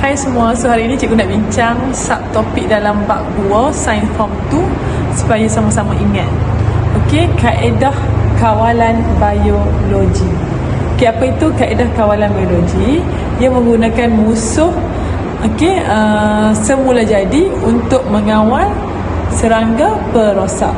Hai semua, so hari ini cikgu nak bincang subtopik dalam bab 2 Sains Form 2 supaya sama-sama ingat. Okey, kaedah kawalan biologi. Okey, apa itu kaedah kawalan biologi? Ia menggunakan musuh semula jadi untuk mengawal serangga perosak.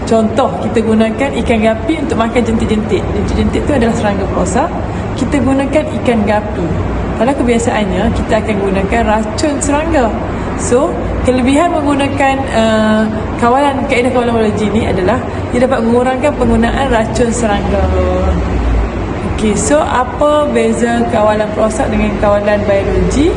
Contoh, kita gunakan ikan gapi untuk makan jentik-jentik. Jentik-jentik itu adalah serangga perosak. Kita gunakan ikan gapi. Kalau kebiasaannya, kita akan gunakan racun serangga. So, kelebihan menggunakan kaedah kawalan biologi ini adalah ia dapat mengurangkan penggunaan racun serangga. Okey, so apa beza kawalan perosak dengan kawalan biologi?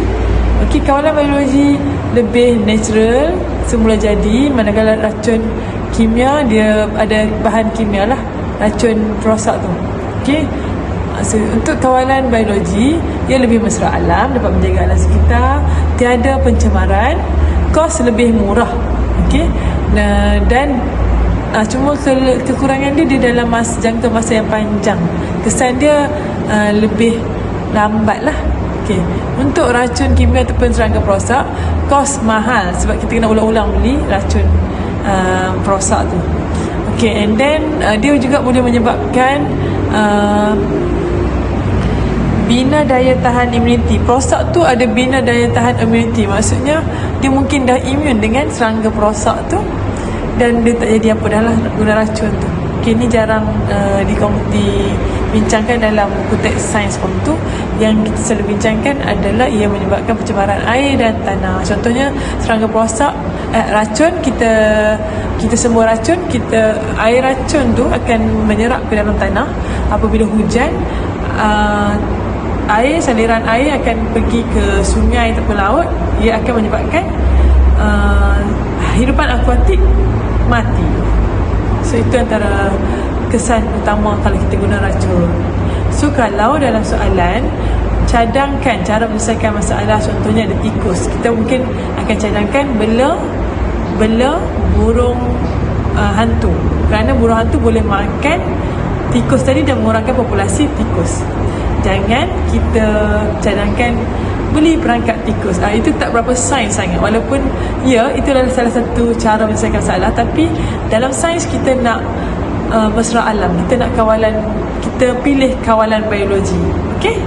Okey, kawalan biologi lebih natural, semula jadi, manakala racun kimia dia ada bahan kimia lah, racun perosak tu. Okey. So, untuk kawalan biologi, ia lebih mesra alam, dapat menjaga alam sekitar, tiada pencemaran, kos lebih murah. Okey. Dan cuma kekurangan dia dalam jangka masa yang panjang. Kesan dia lebih lambat lah. Okey. Untuk racun kimia ataupun serangga perosak, kos mahal sebab kita kena ulang-ulang beli racun perosak tu. Okey, and then dia juga boleh menyebabkan bina daya tahan imuniti. Perosak tu ada bina daya tahan imuniti. Maksudnya dia mungkin dah imun dengan serangga perosak tu dan dia tak jadi apa dah lah guna racun tu. Okay, ni jarang dibincangkan dalam buku teks sains form tu. Yang kita selalu bincangkan adalah ia menyebabkan pencemaran air dan tanah. Contohnya serangga perosak, racun, kita semua racun, air racun tu akan menyerap ke dalam tanah. Apabila hujan, saliran air akan pergi ke sungai ataupun laut. Ia akan menyebabkan hidupan akuatik mati. So itu antara kesan utama kalau kita guna racun. So kalau dalam soalan cadangkan cara menyelesaikan masalah, contohnya ada tikus, kita mungkin akan cadangkan bela burung hantu, kerana burung hantu boleh makan tikus tadi dan mengurangkan populasi tikus. Jangan kita cadangkan beli perangkap tikus. Itu tak berapa sains sangat, walaupun ya itu adalah salah satu cara menyelesaikan masalah, tapi dalam sains kita nak mesra alam, kita nak kawalan, kita pilih kawalan biologi. Okey.